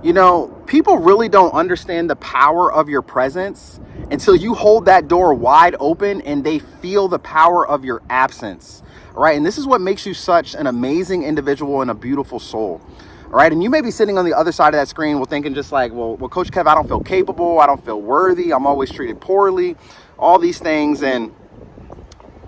You know, people really don't understand the power of your presence until you hold that door wide open and they feel the power of your absence, right? And this is what makes you such an amazing individual and a beautiful soul, right? And you may be sitting on the other side of that screen, thinking just like, well, Coach Kev, I don't feel capable. I don't feel worthy. I'm always treated poorly, all these things. And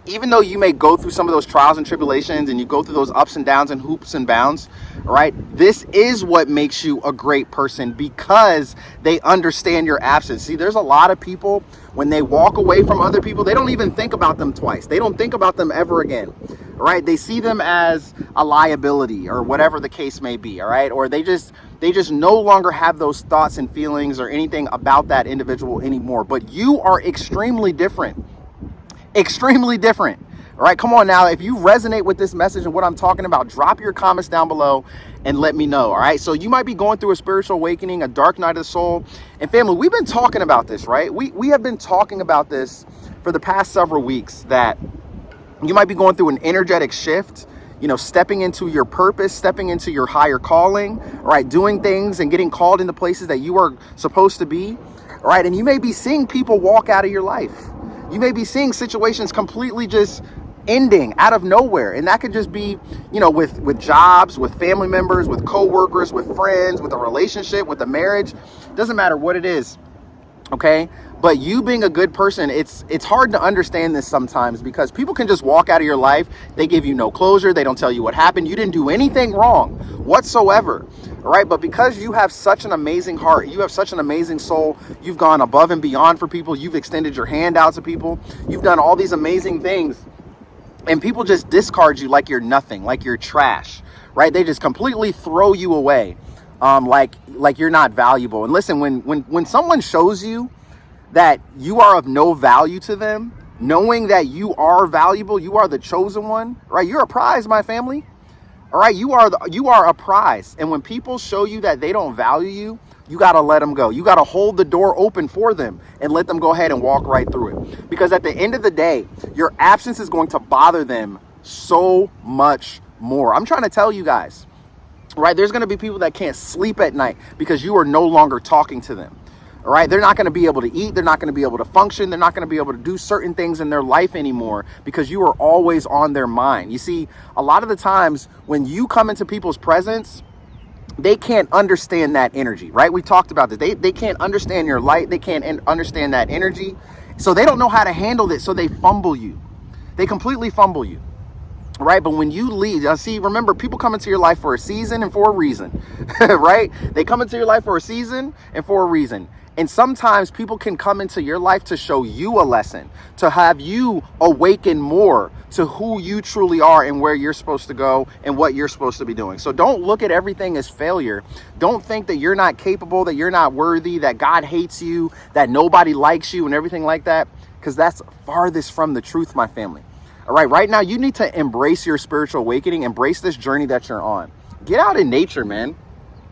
even though you may go through some of those trials and tribulations and you go through those ups and downs and hoops and bounds, right? This is what makes you a great person, because they understand your absence. See, there's a lot of people, when they walk away from other people, they don't even think about them twice. They don't think about them ever again, right? They see them as a liability or whatever the case may be, all right? Or they just no longer have those thoughts and feelings or anything about that individual anymore. But you are extremely different. Extremely different. All right, come on now. If you resonate with this message and what I'm talking about, drop your comments down below and let me know. All right, so you might be going through a spiritual awakening, a dark night of the soul. And family, we've been talking about this, right? We have been talking about this for the past several weeks, that you might be going through an energetic shift, you know, stepping into your purpose, stepping into your higher calling, right? Doing things and getting called into places that you are supposed to be, right? And you may be seeing people walk out of your life. You may be seeing situations completely just ending out of nowhere. And that could just be, you know, with jobs, with family members, with coworkers, with friends, with a relationship, with a marriage. Doesn't matter what it is. Okay. But you being a good person, it's hard to understand this sometimes, because people can just walk out of your life. They give you no closure. They don't tell you what happened. You didn't do anything wrong whatsoever. All right. But because you have such an amazing heart, you have such an amazing soul, you've gone above and beyond for people. You've extended your hand out to people. You've done all these amazing things, and people just discard you like you're nothing, like you're trash, right? They just completely throw you away. Like you're not valuable. And listen, when someone shows you that you are of no value to them, knowing that you are valuable, you are the chosen one, right? You're a prize, my family. All right, you are a prize. And when people show you that they don't value you, you got to let them go. You got to hold the door open for them and let them go ahead and walk right through it. Because at the end of the day, your absence is going to bother them so much more. I'm trying to tell you guys, right? There's going to be people that can't sleep at night because you are no longer talking to them. All right, they're not going to be able to eat. They're not going to be able to function. They're not going to be able to do certain things in their life anymore because you are always on their mind. You see, a lot of the times when you come into people's presence, they can't understand that energy, right? We talked about this. They can't understand your light. They can't understand that energy. So they don't know how to handle it. So they fumble you. They completely fumble you. Right? But when you leave, see, remember, people come into your life for a season and for a reason, right? They come into your life for a season and for a reason. And sometimes people can come into your life to show you a lesson, to have you awaken more to who you truly are and where you're supposed to go and what you're supposed to be doing. So don't look at everything as failure. Don't think that you're not capable, that you're not worthy, that God hates you, that nobody likes you and everything like that, because that's farthest from the truth, my family. All right, right now you need to embrace your spiritual awakening, embrace this journey that you're on. Get out in nature, man.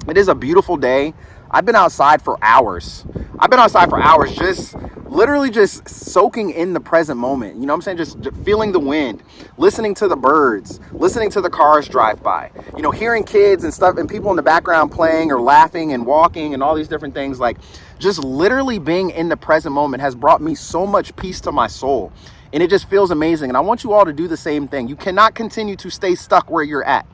It is a beautiful day. I've been outside for hours. Just literally just soaking in the present moment. You know what I'm saying? Just feeling the wind, listening to the birds, listening to the cars drive by, you know, hearing kids and stuff and people in the background playing or laughing and walking and all these different things. Like just literally being in the present moment has brought me so much peace to my soul. And it just feels amazing. And I want you all to do the same thing. You cannot continue to stay stuck where you're at.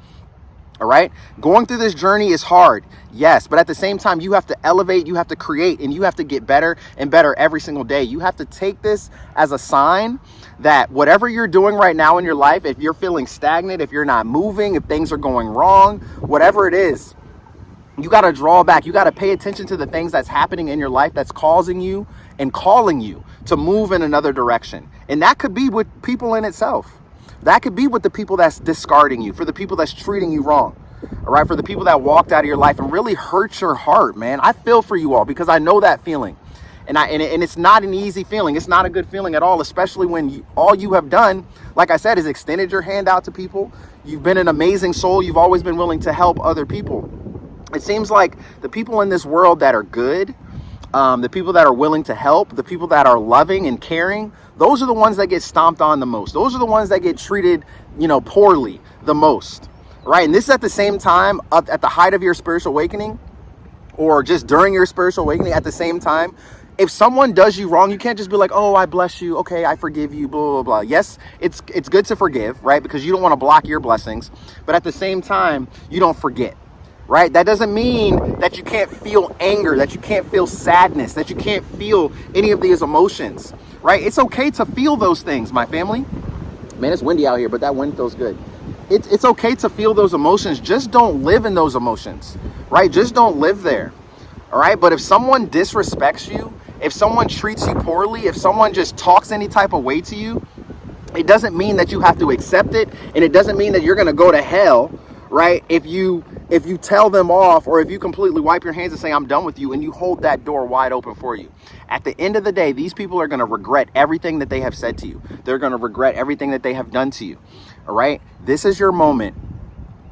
All right. Going through this journey is hard. Yes. But at the same time, you have to elevate, you have to create, and you have to get better and better every single day. You have to take this as a sign that whatever you're doing right now in your life, if you're feeling stagnant, if you're not moving, if things are going wrong, whatever it is, you got to draw back. You got to pay attention to the things that's happening in your life that's causing you and calling you to move in another direction. And that could be with people in itself. That could be with the people that's discarding you, for the people that's treating you wrong. All right. For the people that walked out of your life and really hurt your heart, man. I feel for you all because I know that feeling. And it's not an easy feeling. It's not a good feeling at all, especially when all you have done, like I said, is extended your hand out to people. You've been an amazing soul. You've always been willing to help other people. It seems like the people in this world that are good, the people that are willing to help, the people that are loving and caring, those are the ones that get stomped on the most. Those are the ones that get treated, poorly the most, right? And this is at the same time, at the height of your spiritual awakening, or just during your spiritual awakening at the same time, if someone does you wrong, you can't just be like, oh, I bless you. Okay, I forgive you, blah, blah, blah. Yes, it's good to forgive, right? Because you don't want to block your blessings. But at the same time, you don't forget, right? That doesn't mean that you can't feel anger, that you can't feel sadness, that you can't feel any of these emotions, right? It's okay to feel those things, my family. Man, it's windy out here, but that wind feels good. It's okay to feel those emotions. Just don't live in those emotions, right? Just don't live there, all right? But if someone disrespects you, if someone treats you poorly, if someone just talks any type of way to you, it doesn't mean that you have to accept it, and it doesn't mean that you're going to go to hell, right? If you tell them off, or if you completely wipe your hands and say, I'm done with you, and you hold that door wide open for you. At the end of the day, these people are going to regret everything that they have said to you. They're going to regret everything that they have done to you. All right. This is your moment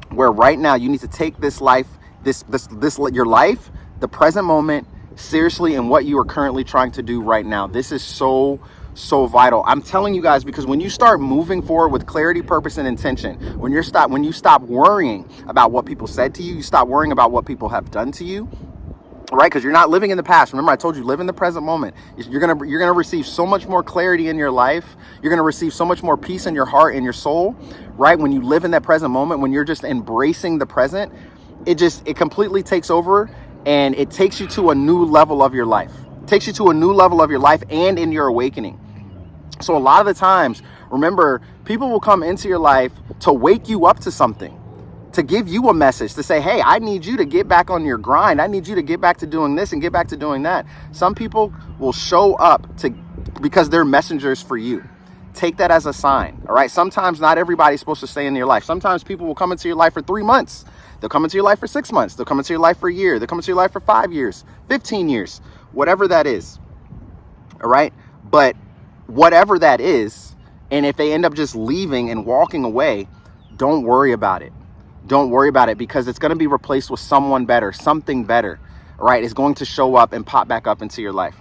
where right now you need to take this life, your life, the present moment, seriously, and what you are currently trying to do right now. This is so vital. I'm telling you guys, because when you start moving forward with clarity, purpose, and intention, when you stop worrying about what people said to you, you stop worrying about what people have done to you, right? Because you're not living in the past. Remember, I told you, live in the present moment. You're gonna receive so much more clarity in your life. You're gonna receive so much more peace in your heart and your soul, right? When you live in that present moment, when you're just embracing the present, it completely takes over, and it takes you to a new level of your life. It takes you to a new level of your life and in your awakening. So a lot of the times, remember, people will come into your life to wake you up to something, to give you a message, to say, hey, I need you to get back on your grind. I need you to get back to doing this and get back to doing that. Some people will show up because they're messengers for you. Take that as a sign, all right? Sometimes not everybody's supposed to stay in your life. Sometimes people will come into your life for 3 months. They'll come into your life for 6 months. They'll come into your life for a year. They'll come into your life for 5 years, 15 years, whatever that is, all right? But whatever that is, and if they end up just leaving and walking away, don't worry about it. Don't worry about it, because it's going to be replaced with someone better, something better, right? It's going to show up and pop back up into your life.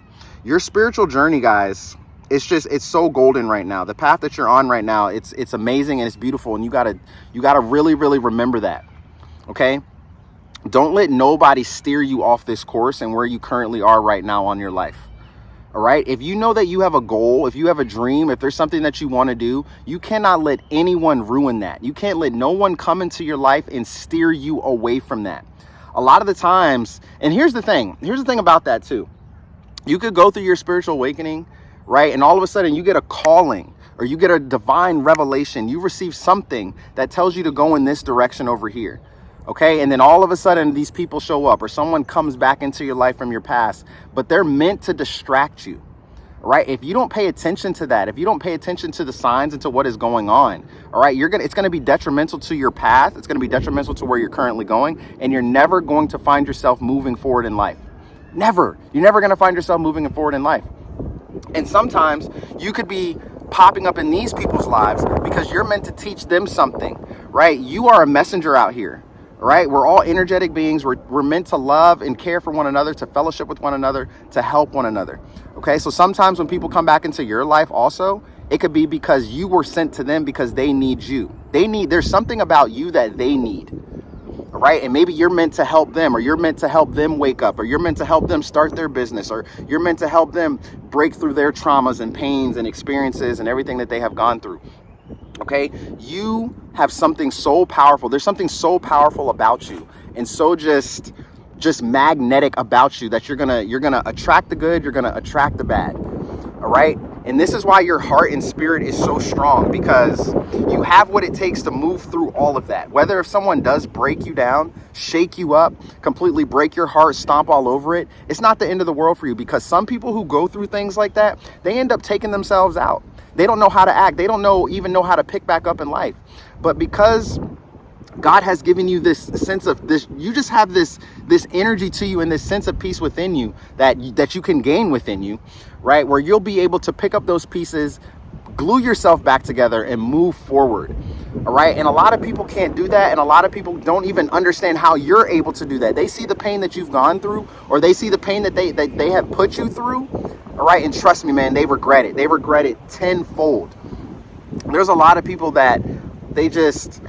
Your spiritual journey, guys, it's so golden right now. The path that you're on right now, it's amazing and it's beautiful, and you gotta really, really remember that. Okay? Don't let nobody steer you off this course and where you currently are right now on your life. All right. If you know that you have a goal, if you have a dream, if there's something that you want to do, you cannot let anyone ruin that. You can't let no one come into your life and steer you away from that. A lot of the times, and here's the thing about that too. You could go through your spiritual awakening, right? And all of a sudden you get a calling, or you get a divine revelation. You receive something that tells you to go in this direction over here. Okay, and then all of a sudden these people show up, or someone comes back into your life from your past, but they're meant to distract you, right? If you don't pay attention to that, if you don't pay attention to the signs and to what is going on, all right, it's going to be detrimental to your path. It's going to be detrimental to where you're currently going, and you're never going to find yourself moving forward in life. Never. You're never going to find yourself moving forward in life. And sometimes you could be popping up in these people's lives because you're meant to teach them something, right? You are a messenger out here. Right? We're all energetic beings. We're meant to love and care for one another, to fellowship with one another, to help one another. Okay. So sometimes when people come back into your life also, it could be because you were sent to them because they need you. There's something about you that they need. All right. And maybe you're meant to help them, or you're meant to help them wake up, or you're meant to help them start their business, or you're meant to help them break through their traumas and pains and experiences and everything that they have gone through. Okay, you have something so powerful. There's something so powerful about you, and so just magnetic about you, that you're gonna attract the good, you're gonna attract the bad. All right, and this is why your heart and spirit is so strong, because you have what it takes to move through all of that. Whether if someone does break you down, shake you up, completely break your heart, stomp all over it, it's not the end of the world for you, because some people who go through things like that, they end up taking themselves out. They don't know how to act. They don't even know how to pick back up in life. But because God has given you this sense of this, you just have this energy to you and this sense of peace within you that you can gain within you, right? Where you'll be able to pick up those pieces, glue yourself back together, and move forward. All right. And a lot of people can't do that. And a lot of people don't even understand how you're able to do that. They see the pain that you've gone through, or they see the pain that they have put you through. All right. And trust me, man, they regret it. They regret it tenfold. There's a lot of people that they just,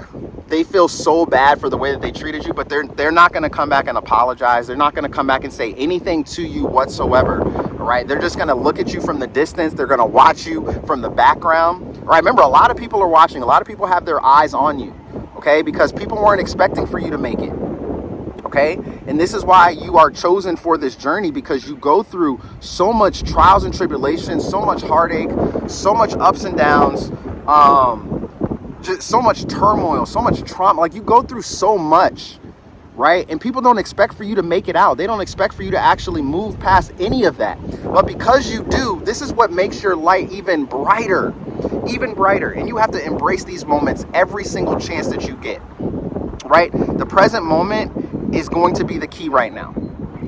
they feel so bad for the way that they treated you, but they're not going to come back and apologize. They're not going to come back and say anything to you whatsoever, right? They're just going to look at you from the distance. They're going to watch you from the background, right? Remember, a lot of people are watching. A lot of people have their eyes on you, okay? Because people weren't expecting for you to make it, okay? And this is why you are chosen for this journey, because you go through so much trials and tribulations, so much heartache, so much ups and downs, just so much turmoil, so much trauma. Like, you go through so much, right? And people don't expect for you to make it out. They don't expect for you to actually move past any of that. But because you do, this is what makes your light even brighter, even brighter. And you have to embrace these moments every single chance that you get, right? The present moment is going to be the key right now.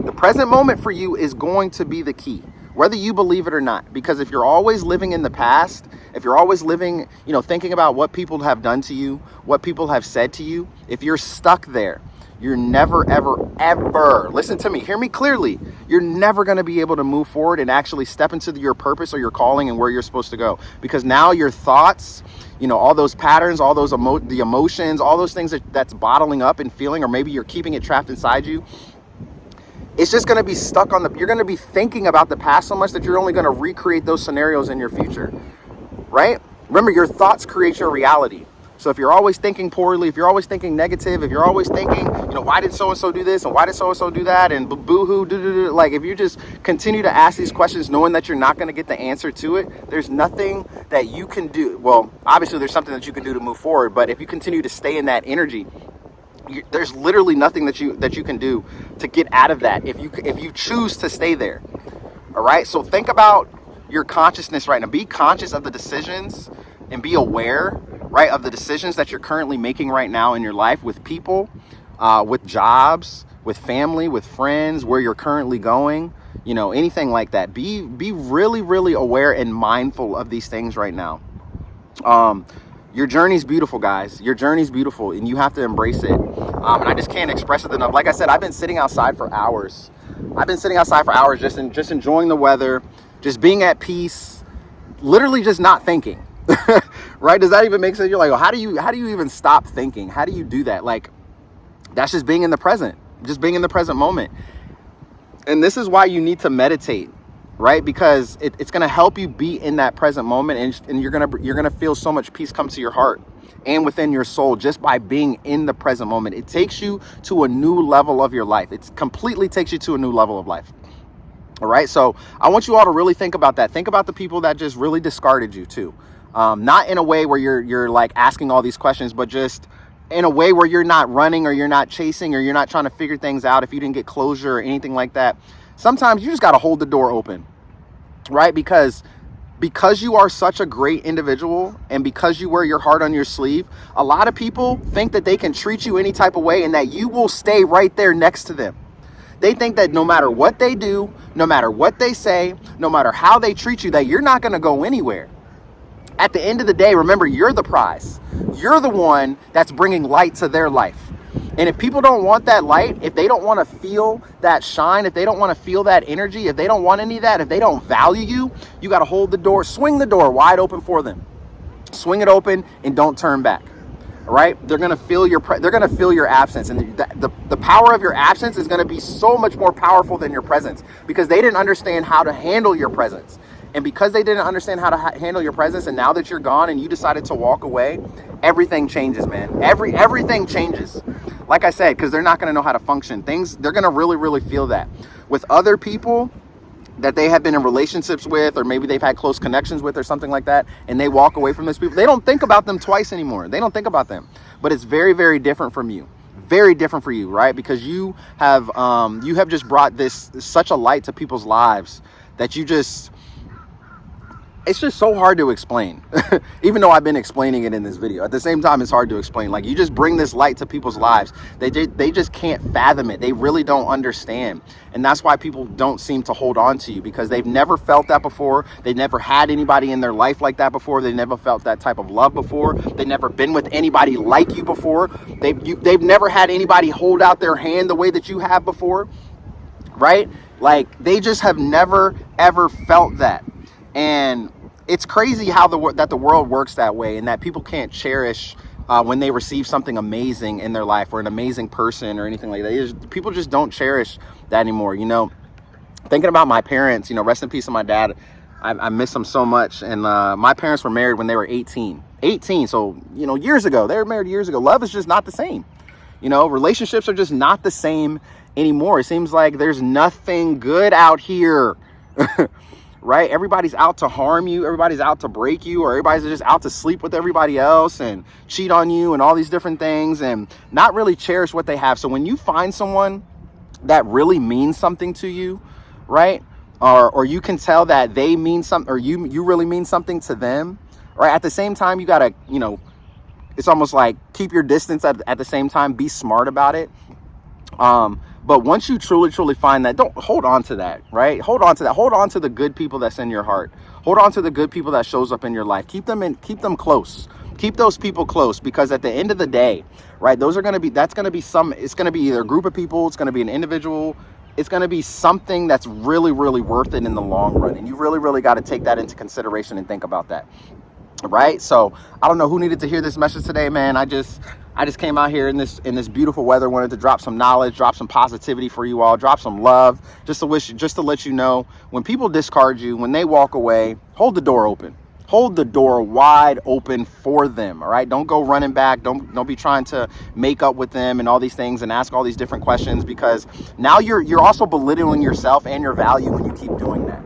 The present moment for you is going to be the key, whether you believe it or not. Because if you're always living in the past, if you're always living, thinking about what people have done to you, what people have said to you, if you're stuck there, you're never, ever, ever, listen to me, hear me clearly, you're never going to be able to move forward and actually step into your purpose or your calling and where you're supposed to go. Because now your thoughts, all those patterns, all those the emotions, all those things that's bottling up and feeling, or maybe you're keeping it trapped inside you, it's just going to be stuck you're going to be thinking about the past so much that you're only going to recreate those scenarios in your future, right? Remember, your thoughts create your reality. So if you're always thinking poorly, if you're always thinking negative, if you're always thinking, why did so-and-so do this and why did so-and-so do that and boo-hoo, like, if you just continue to ask these questions knowing that you're not going to get the answer to it, there's nothing that you can do. Well, obviously there's something that you can do to move forward, but if you continue to stay in that energy, there's literally nothing that you can do to get out of that if you choose to stay there. All right, so think about your consciousness right now. Be conscious of the decisions and be aware, right, of the decisions that you're currently making right now in your life, with people, with jobs, with family, with friends, where you're currently going, anything like that. Be really, really aware and mindful of these things right now. Your journey's beautiful, guys. Your journey's beautiful, and you have to embrace it. And I just can't express it enough. Like I said, I've been sitting outside for hours. Just enjoying the weather, just being at peace, literally just not thinking. Right? Does that even make sense? You're like, well, how do you even stop thinking? How do you do that? Like, that's just being in the present, just being in the present moment. And this is why you need to meditate, right? Because it's going to help you be in that present moment, and you're going to feel so much peace come to your heart and within your soul just by being in the present moment. It takes you to a new level of your life. It completely takes you to a new level of life. All right. So I want you all to really think about that. Think about the people that just really discarded you too. Not in a way where you're like asking all these questions, but just in a way where you're not running, or you're not chasing, or you're not trying to figure things out if you didn't get closure or anything like that. Sometimes you just got to hold the door open, right? Because you are such a great individual, and because you wear your heart on your sleeve, a lot of people think that they can treat you any type of way and that you will stay right there next to them. They think that no matter what they do, no matter what they say, no matter how they treat you, that you're not going to go anywhere. At the end of the day, remember, you're the prize. You're the one that's bringing light to their life. And if people don't want that light, if they don't want to feel that shine, if they don't want to feel that energy, if they don't want any of that, if they don't value you, you got to hold the door, swing the door wide open for them. Swing it open and don't turn back. All right? They're going to feel your absence, and the power of your absence is going to be so much more powerful than your presence, because they didn't understand how to handle your presence. And because they didn't understand how to handle your presence, and now that you're gone and you decided to walk away, everything changes, man. Everything changes. Like I said, because they're not going to know how to function. They're going to really, really feel that. With other people that they have been in relationships with, or maybe they've had close connections with or something like that, and they walk away from those people, they don't think about them twice anymore. They don't think about them. But it's very, very different from you. Very different for you, right? Because you have just brought such a light to people's lives that it's just so hard to explain. Even though I've been explaining it in this video, at the same time, it's hard to explain. Like, you just bring this light to people's lives. They just can't fathom it. They really don't understand. And that's why people don't seem to hold on to you, because they've never felt that before. They've never had anybody in their life like that before. They never felt that type of love before. They've never been with anybody like you before. They've never had anybody hold out their hand the way that you have before, right? Like, they just have never, ever felt that. And it's crazy how that the world works that way, and that people can't cherish when they receive something amazing in their life or an amazing person or anything like that. People just don't cherish that anymore. Thinking about my parents, rest in peace to my dad. I miss him so much. And my parents were married when they were 18. So, years ago. They were married years ago. Love is just not the same. Relationships are just not the same anymore. It seems like there's nothing good out here. Right? Everybody's out to harm you. Everybody's out to break you, or everybody's just out to sleep with everybody else and cheat on you and all these different things and not really cherish what they have. So when you find someone that really means something to you, right? Or you can tell that they mean something, or you really mean something to them, right? At the same time, you gotta, it's almost like keep your distance at the same time, be smart about it. But once you truly find that, don't hold on to that, right? Hold on to that. Hold on to the good people that's in your heart. Hold on to the good people that shows up in your life. Keep them close. Keep those people close, because at the end of the day, right, it's going to be either a group of people, it's going to be an individual, it's going to be something that's really worth it in the long run. And you really got to take that into consideration and think about that. Right? So I don't know who needed to hear this message today, man. I just came out here in this beautiful weather, wanted to drop some knowledge, drop some positivity for you all, drop some love, just to let you know, when people discard you, when they walk away, hold the door open. Hold the door wide open for them. All right. Don't go running back. Don't be trying to make up with them and all these things and ask all these different questions, because now you're also belittling yourself and your value when you keep doing that.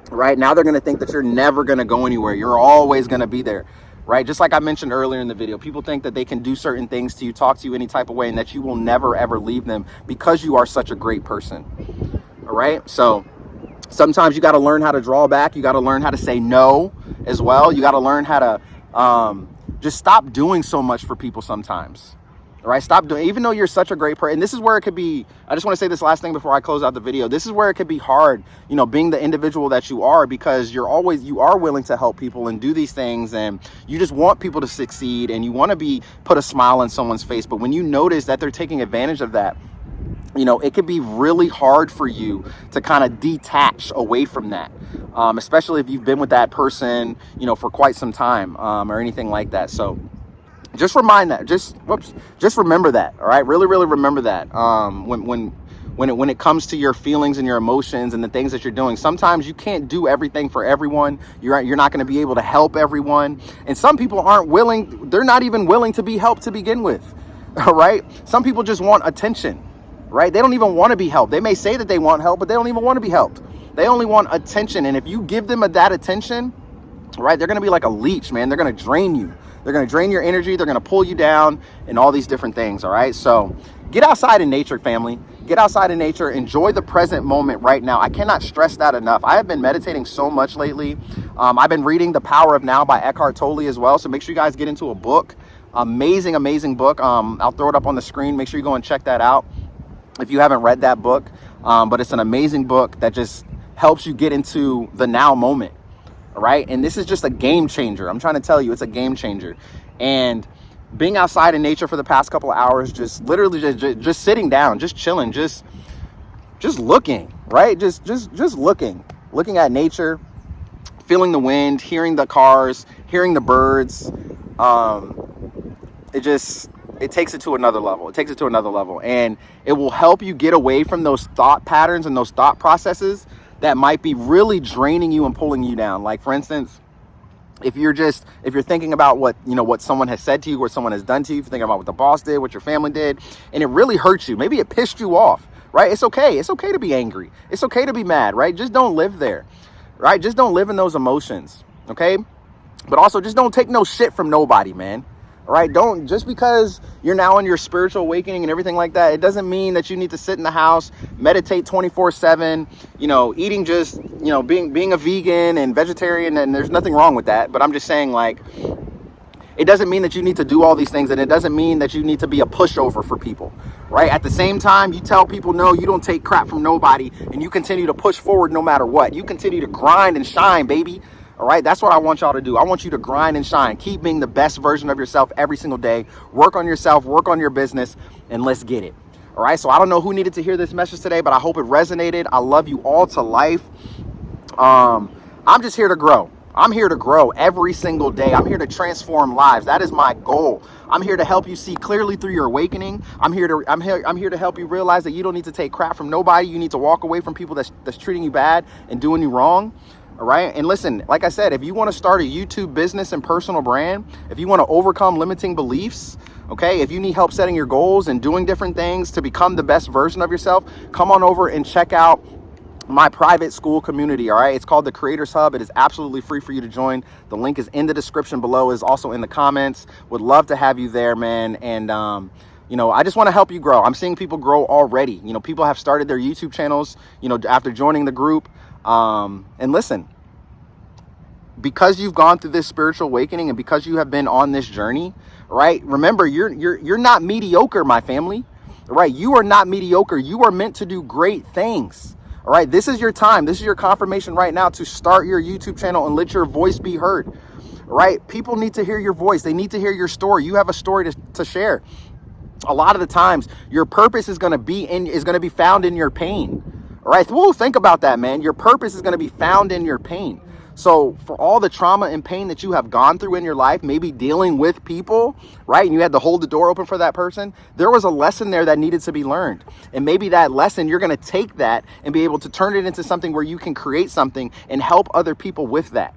Right? Now they're going to think that you're never going to go anywhere. You're always going to be there. Right? Just like I mentioned earlier in the video, people think that they can do certain things to you, talk to you any type of way, and that you will never ever leave them because you are such a great person. All right? So sometimes you got to learn how to draw back. You got to learn how to say no as well. You got to learn how to just stop doing so much for people sometimes. All right? Stop doing, even though you're such a great person. And this is where it could be, I just want to say this last thing before I close out the video. This is where it could be hard, being the individual that you are, because you are willing to help people and do these things, and you just want people to succeed, and you want to put a smile on someone's face. But when you notice that they're taking advantage of that, it could be really hard for you to kind of detach away from that, especially if you've been with that person, for quite some time, or anything like that. So just remember that. All right. Really remember that. When it comes to your feelings and your emotions and the things that you're doing, sometimes you can't do everything for everyone. You're not going to be able to help everyone. And some people they're not even willing to be helped to begin with. All right. Some people just want attention, right? They don't even want to be helped. They may say that they want help, but they don't even want to be helped. They only want attention. And if you give them that attention, right, they're going to be like a leech, man. They're going to drain you. They're going to drain your energy. They're going to pull you down and all these different things. All right. So get outside in nature, family. Get outside in nature. Enjoy the present moment right now. I cannot stress that enough. I have been meditating so much lately. I've been reading The Power of Now by Eckhart Tolle as well. So make sure you guys get into a book. Amazing book. I'll throw it up on the screen. Make sure you go and check that out if you haven't read that book. But it's an amazing book that just helps you get into the now moment. Right? And this is just a game changer. I'm trying to tell you, it's a game changer. And being outside in nature for the past couple of hours, just literally just sitting down, just chilling, just looking, right? Just looking at nature, feeling the wind, hearing the cars, hearing the birds. It takes it to another level. And it will help you get away from those thought patterns and those thought processes that might be really draining you and pulling you down. Like, for instance, if you're thinking about what someone has said to you, what someone has done to you, if you're thinking about what the boss did, what your family did, and it really hurts you, maybe it pissed you off, right? It's okay to be angry. It's okay to be mad, right? Just don't live there, right? Just don't live in those emotions, okay? But also just don't take no shit from nobody, man. All right, don't, just because you're now in your spiritual awakening and everything like that, it doesn't mean that you need to sit in the house, meditate 24/7, eating just, being a vegan and vegetarian, and there's nothing wrong with that. But I'm just saying, like, it doesn't mean that you need to do all these things, and it doesn't mean that you need to be a pushover for people, right? At the same time, you tell people, no, you don't take crap from nobody, and you continue to push forward no matter what. You continue to grind and shine, baby. All right, that's what I want y'all to do. I want you to grind and shine. Keep being the best version of yourself every single day. Work on yourself, work on your business, and let's get it. All right, so I don't know who needed to hear this message today, but I hope it resonated. I love you all to life. I'm just here to grow. I'm here to grow every single day. I'm here to transform lives. That is my goal. I'm here to help you see clearly through your awakening. I'm here to help you realize that you don't need to take crap from nobody. You need to walk away from people that's treating you bad and doing you wrong. All right. And listen, like I said, if you want to start a YouTube business and personal brand, if you want to overcome limiting beliefs, okay, if you need help setting your goals and doing different things to become the best version of yourself, come on over and check out my private school community. All right, it's called the Creators Hub. It is absolutely free for you to join. The link is in the description below, is also in the comments. Would love to have you there, man. And you know, I just want to help you grow. I'm seeing people grow already. You know, people have started their YouTube channels, you know, after joining the group. And listen, because you've gone through this spiritual awakening and because you have been on this journey, right? Remember, you're not mediocre, my family. Right? You are not mediocre. You are meant to do great things. All right, this is your time. This is your confirmation right now to start your YouTube channel and let your voice be heard. All right, people need to hear your voice. They need to hear your story. You have a story to share. A lot of the times, your purpose is going to be found in your pain. All right, whoa, think about that, man. Your purpose is going to be found in your pain. So for all the trauma and pain that you have gone through in your life, maybe dealing with people, right? And you had to hold the door open for that person. There was a lesson there that needed to be learned. And maybe that lesson, you're going to take that and be able to turn it into something where you can create something and help other people with that.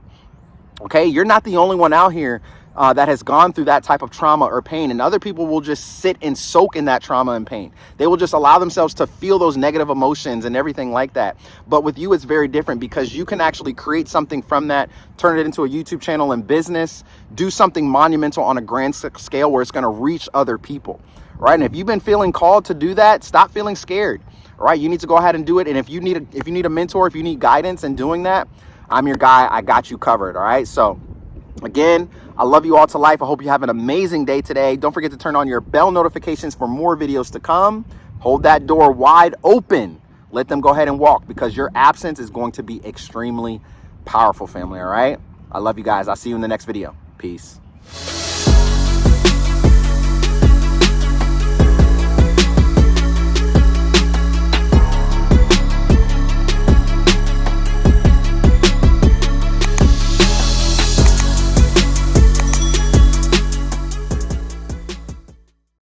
Okay, you're not the only one out here that has gone through that type of trauma or pain, and other people will just sit and soak in that trauma and pain. They will just allow themselves to feel those negative emotions and everything like that. But with you, it's very different because you can actually create something from that, turn it into a YouTube channel and business, do something monumental on a grand scale where it's going to reach other people. Right? And if you've been feeling called to do that, stop feeling scared. All right, you need to go ahead and do it. And if you need a mentor, if you need guidance in doing that, I'm your guy. I got you covered. All right. So again, I love you all to life. I hope you have an amazing day today. Don't forget to turn on your bell notifications for more videos to come. Hold that door wide open. Let them go ahead and walk, because your absence is going to be extremely powerful, family. All right. I love you guys. I'll see you in the next video. Peace.